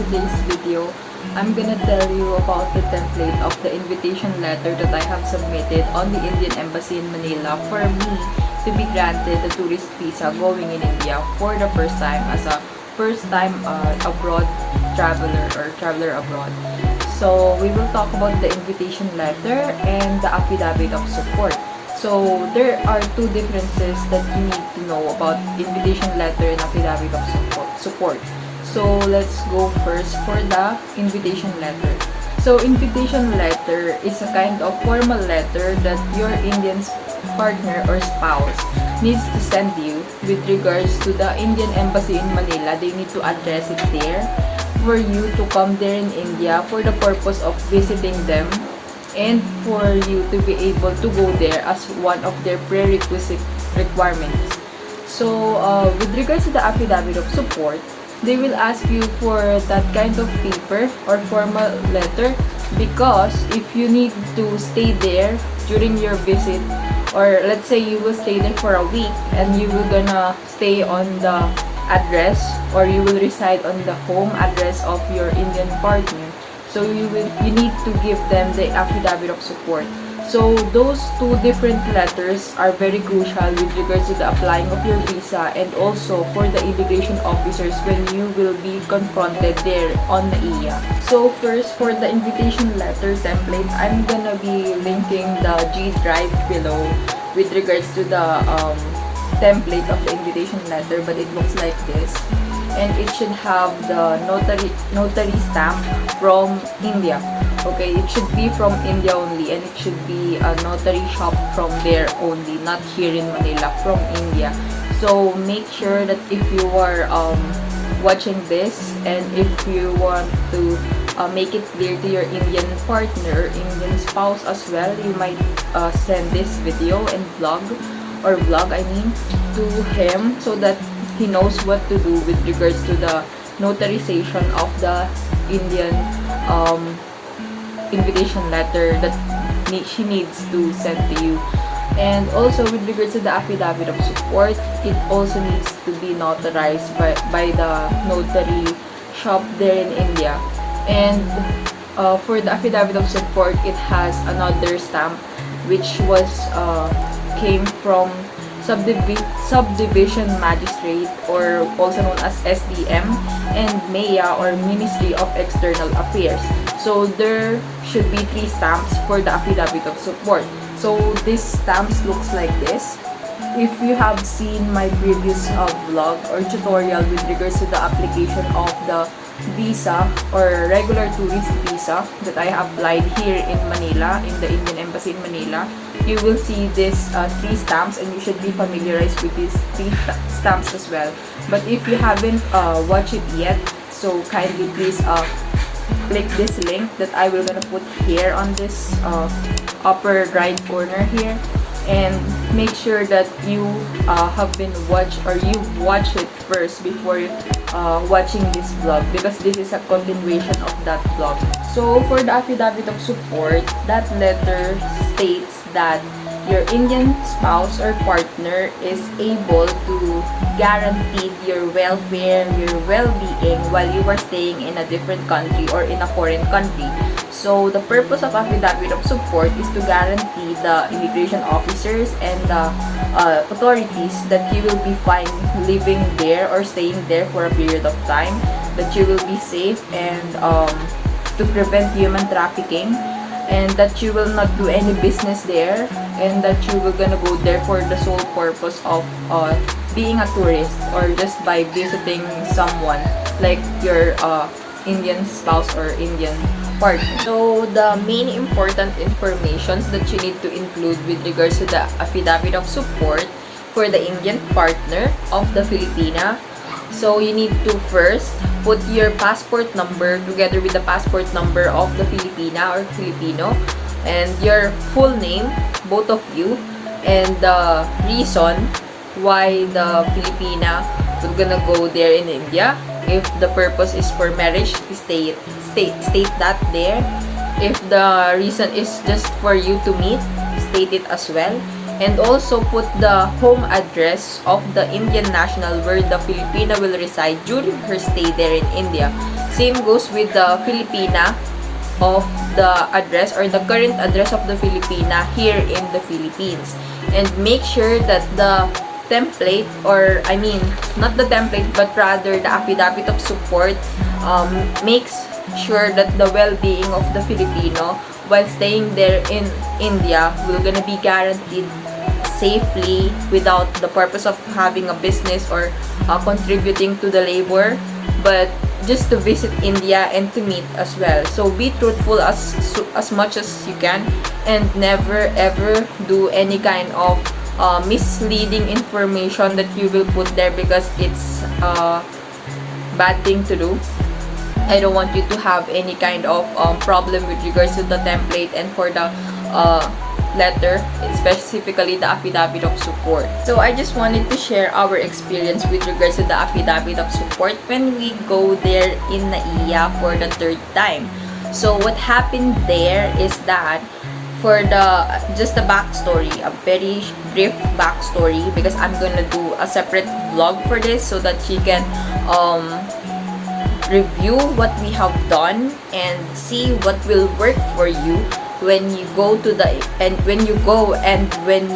today's video, I'm gonna tell you about the template of the invitation letter that I have submitted on the Indian Embassy in Manila for me to be granted the tourist visa going in India for the first time as a first-time abroad traveler or traveler abroad. So we will talk about the invitation letter and the affidavit of support. So there are two differences that you need to know about invitation letter and affidavit of support. So let's go first for the invitation letter. So invitation letter is a kind of formal letter that your Indian partner or spouse needs to send you with regards to the Indian Embassy in Manila. They need to address it there for you to come there in India for the purpose of visiting them and for you to be able to go there as one of their prerequisite requirements. So with regards to the affidavit of support, they will ask you for that kind of paper or formal letter because if you need to stay there during your visit, or let's say you will stay there for a week and you will gonna stay on the address or you will reside on the home address of your Indian partner, so you need to give them the affidavit of support. So those two different letters are very crucial with regards to the applying of your visa and also for the immigration officers when you will be confronted there on the NAIA. So first, for the invitation letter template, I'm gonna be linking the GDrive below with regards to the template of the invitation letter, but it looks like this. And it should have the notary stamp from India. Okay, it should be from India only, and it should be a notary shop from there only, not here in Manila, from India. So make sure that if you are watching this and if you want to make it clear to your Indian partner, Indian spouse as well, you might send this video and vlog to him so that he knows what to do with regards to the notarization of the Indian invitation letter that she needs to send to you. And also with regards to the affidavit of support, it also needs to be notarized by the notary shop there in India. And for the affidavit of support, it has another stamp which was came from subdivision magistrate, or also known as SDM, and MAIA, or Ministry of External Affairs. So there should be 3 stamps for the affidavit of support. So this stamps looks like this. If you have seen my previous vlog or tutorial with regards to the application of the visa or regular tourist visa that I applied here in Manila, in the Indian Embassy in Manila, you will see this 3 stamps, and you should be familiarized with these 3 stamps as well. But if you haven't watched it yet, so kindly please click this link that I will gonna put here on this upper right corner here, and make sure that you have been watched or you watch it first before watching this vlog, because this is a continuation of that vlog. So for the affidavit of support, that letter states that your Indian spouse or partner is able to guarantee your welfare, your well-being while you are staying in a different country or in a foreign country. So the purpose of affidavit of support is to guarantee the immigration officers and the authorities that you will be fine living there or staying there for a period of time, that you will be safe, and to prevent human trafficking, and that you will not do any business there, and that you will gonna go there for the sole purpose of being a tourist or just by visiting someone like your Indian spouse or Indian partner. So the main important informations that you need to include with regards to the affidavit of support for the Indian partner of the Filipina. So you need to first put your passport number together with the passport number of the Filipina or Filipino, and your full name, both of you, and the reason why the Filipina would gonna go there in India. If the purpose is for marriage, state that there. If the reason is just for you to meet, state it as well. and also put the home address of the Indian national where the Filipina will reside during her stay there in India. Same goes with the Filipina of the address or the current address of the Filipina here in the Philippines. And make sure that the template, or I mean not the template but rather the affidavit of support, makes sure that the well-being of the Filipino while staying there in India will gonna be guaranteed safely without the purpose of having a business or contributing to the labor, but just to visit India and to meet as well. So be truthful as much as you can, and never ever do any kind of misleading information that you will put there, because it's a bad thing to do. I don't want you to have any kind of problem with regards to the template and for the letter, specifically the affidavit of support. So I just wanted to share our experience with regards to the affidavit of support when we go there in NAIA for the third time. So what happened there is that, for the just a backstory, a very brief backstory, because I'm gonna do a separate vlog for this so that you can review what we have done and see what will work for you when you go to the when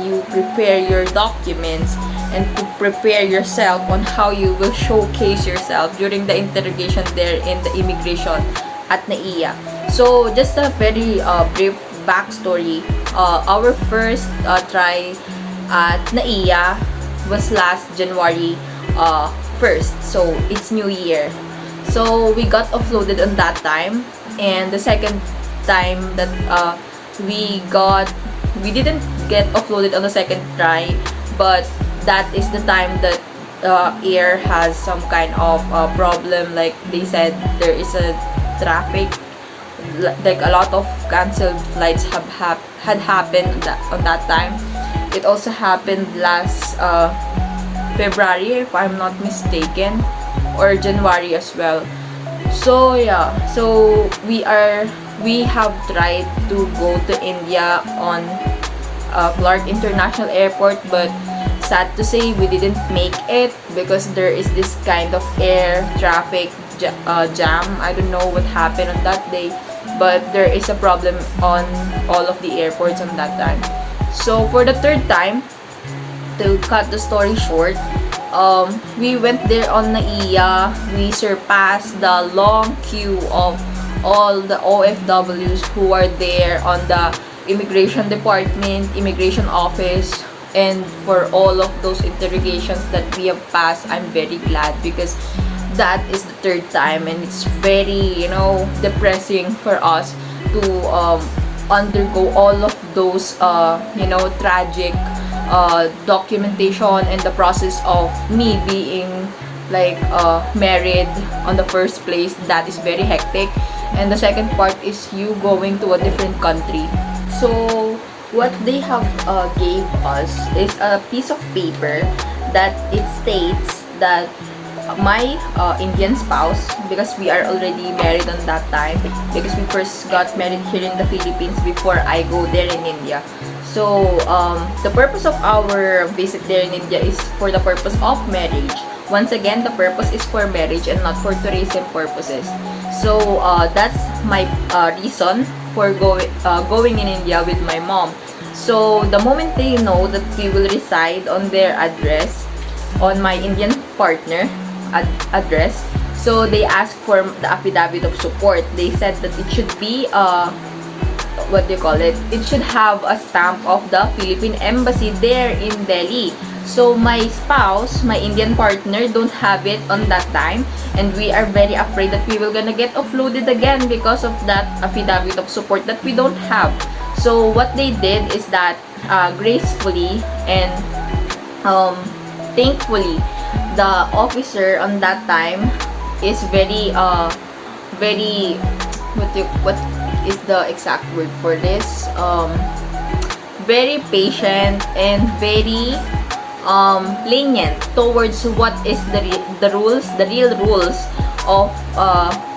you prepare your documents, and to prepare yourself on how you will showcase yourself during the interrogation there in the immigration at NAIA. So just a very brief backstory. Our first try at NAIA was last January 1st, so it's New Year. So we got offloaded on that time, and the second time that we didn't get offloaded on the second try, but that is the time that air has some kind of problem. Like they said, there is a traffic, like a lot of canceled flights had happened on that time. It also happened last February, if I'm not mistaken, or January as well. So yeah, so we have tried to go to India on Clark International Airport, but sad to say we didn't make it because there is this kind of air traffic jam. I don't know what happened on that day, but there is a problem on all of the airports on that time. So for the third time, to cut the story short, we went there on NAIA. We surpassed the long queue of all the OFWs who are there on the immigration department, immigration office, and for all of those interrogations that we have passed. I'm very glad, because that is the third time, and it's very, depressing for us to undergo all of those tragic documentation and the process of me being like married on the first place. That is very hectic. And the second part is you going to a different country. So what they have gave us is a piece of paper that it states that my Indian spouse, because we are already married on that time, because we first got married here in the Philippines before I go there in India. So the purpose of our visit there in India is for the purpose of marriage. Once again, the purpose is for marriage and not for tourism purposes. So that's my reason for going in India with my mom. So the moment they know that we will reside on their address, on my Indian partner address, so they asked for the affidavit of support. They said that it should be it should have a stamp of the Philippine embassy there in Delhi. So my spouse, my Indian partner, don't have it on that time, and we are very afraid that we will gonna get offloaded again because of that affidavit of support that we don't have. So what they did is that gracefully and thankfully, the officer on that time is very what is the exact word for this, very patient and very lenient towards what is the real rules of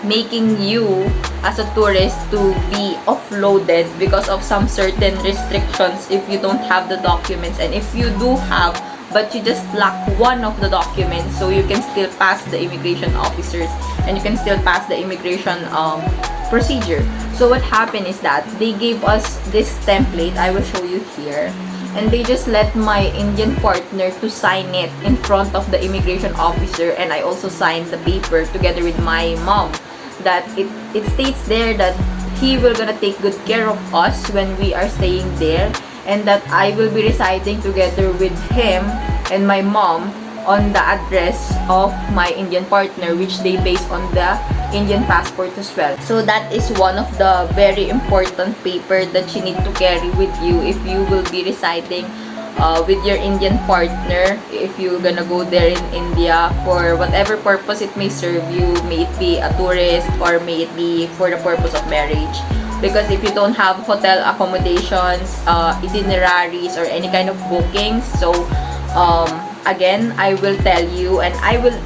making you as a tourist to be offloaded because of some certain restrictions if you don't have the documents, and if you do have but you just lack one of the documents, so you can still pass the immigration officers and you can still pass the immigration procedure. So what happened is that they gave us this template, I will show you here, and they just let my Indian partner to sign it in front of the immigration officer, and I also signed the paper together with my mom, that it states there that he will gonna take good care of us when we are staying there, and that I will be residing together with him and my mom on the address of my Indian partner, which they base on the Indian passport as well. So that is one of the very important paper that you need to carry with you if you will be residing with your Indian partner, if you're gonna go there in India for whatever purpose it may serve you, may it be a tourist or may it be for the purpose of marriage. Because if you don't have hotel accommodations, itineraries, or any kind of bookings, so again, I will tell you and I will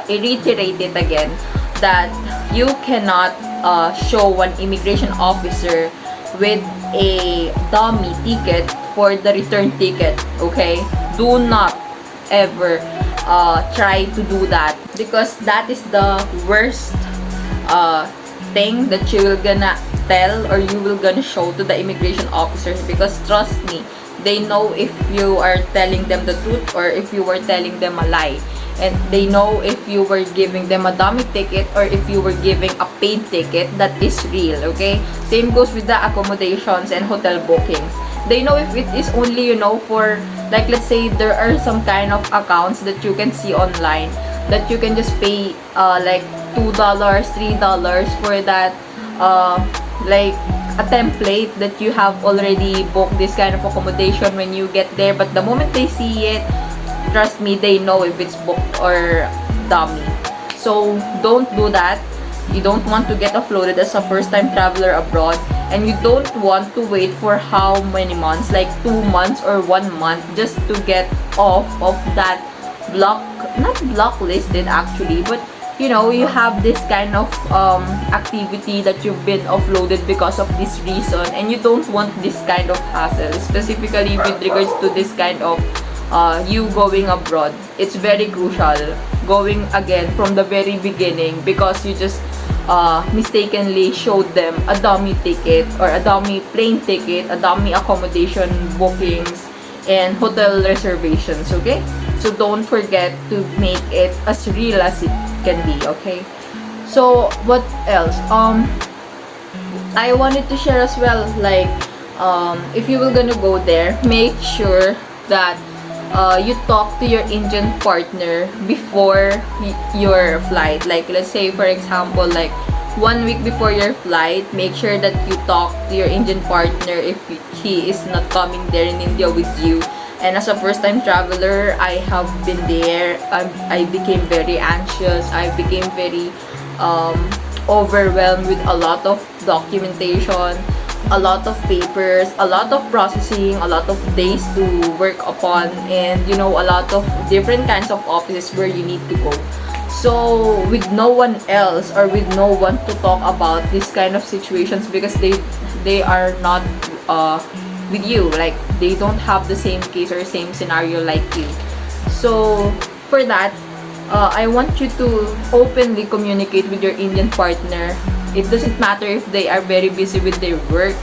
reiterate it again, that you cannot show an immigration officer with a dummy ticket for the return ticket, okay? Do not ever try to do that, because that is the worst thing that you will gonna tell or you will gonna show to the immigration officers, because trust me, they know if you are telling them the truth or if you were telling them a lie, and they know if you were giving them a dummy ticket or if you were giving a paid ticket that is real, okay? Same goes with the accommodations and hotel bookings. They know if it is only, you know, for, like, let's say there are some kind of accounts that you can see online that you can just pay like $2, $3 for that like a template that you have already booked this kind of accommodation when you get there, but the moment they see it, trust me, they know if it's booked or dummy. So don't do that. You don't want to get offloaded as a first-time traveler abroad, and you don't want to wait for how many months, like 2 months or 1 month, just to get off of that not blacklisted actually, but you know, you have this kind of activity that you've been offloaded because of this reason, and you don't want this kind of hassle, specifically with regards to this kind of you going abroad. It's very crucial going again from the very beginning, because you just mistakenly showed them a dummy ticket or a dummy plane ticket, a dummy accommodation bookings and hotel reservations, okay? So don't forget to make it as real as it can be, okay? So what else? I wanted to share as well, like if you were gonna go there, make sure that you talk to your Indian partner before your flight. Like, let's say for example, like 1 week before your flight, make sure that you talk to your Indian partner if he is not coming there in India with you. And as a first-time traveler, I have been there. I became very anxious. I became very overwhelmed with a lot of documentation, a lot of papers, a lot of processing, a lot of days to work upon, and you know, a lot of different kinds of offices where you need to go. So with no one else or with no one to talk about this kind of situations, because they are not with you, like they don't have the same case or same scenario like you. So for that, I want you to openly communicate with your Indian partner. It doesn't matter if they are very busy with their work.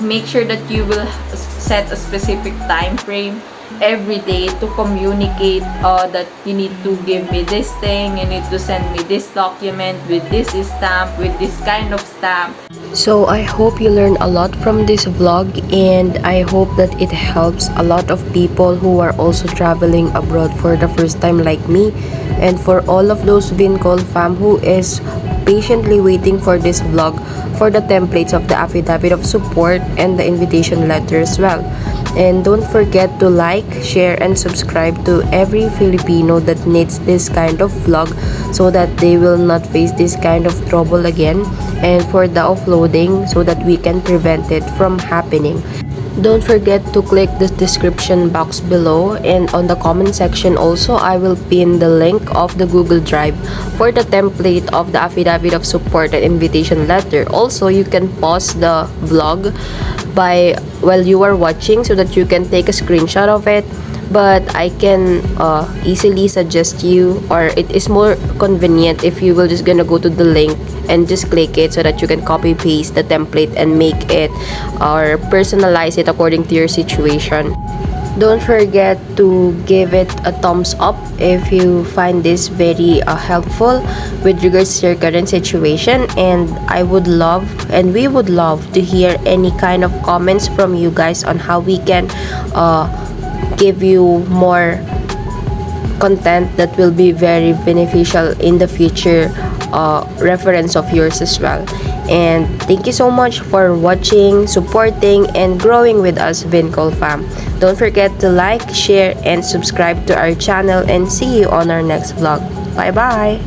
Make sure that you will set a specific time frame every day to communicate that you need to give me this thing, you need to send me this document with this stamp, with this kind of stamp. So I hope you learned a lot from this vlog, and I hope that it helps a lot of people who are also traveling abroad for the first time like me, and for all of those Vincol fam who is patiently waiting for this vlog for the templates of the affidavit of support and the invitation letter as well. And don't forget to like, share, and subscribe to every Filipino that needs this kind of vlog, so that they will not face this kind of trouble again, and for the offloading so that we can prevent it from happening. Don't forget to click the description box below, and on the comment section also I will pin the link of the Google Drive for the template of the affidavit of support and invitation letter. Also, you can pause the vlog while you are watching so that you can take a screenshot of it, but I can easily suggest you, or it is more convenient if you will just gonna go to the link and just click it so that you can copy paste the template and make it or personalize it according to your situation. Don't forget to give it a thumbs up if you find this very helpful with regards to your current situation, and I would love and we would love to hear any kind of comments from you guys on how we can give you more content that will be very beneficial in the future reference of yours as well. And thank you so much for watching, supporting, and growing with us, Vincol fam. Don't forget to like, share, and subscribe to our channel, and see you on our next vlog. Bye bye.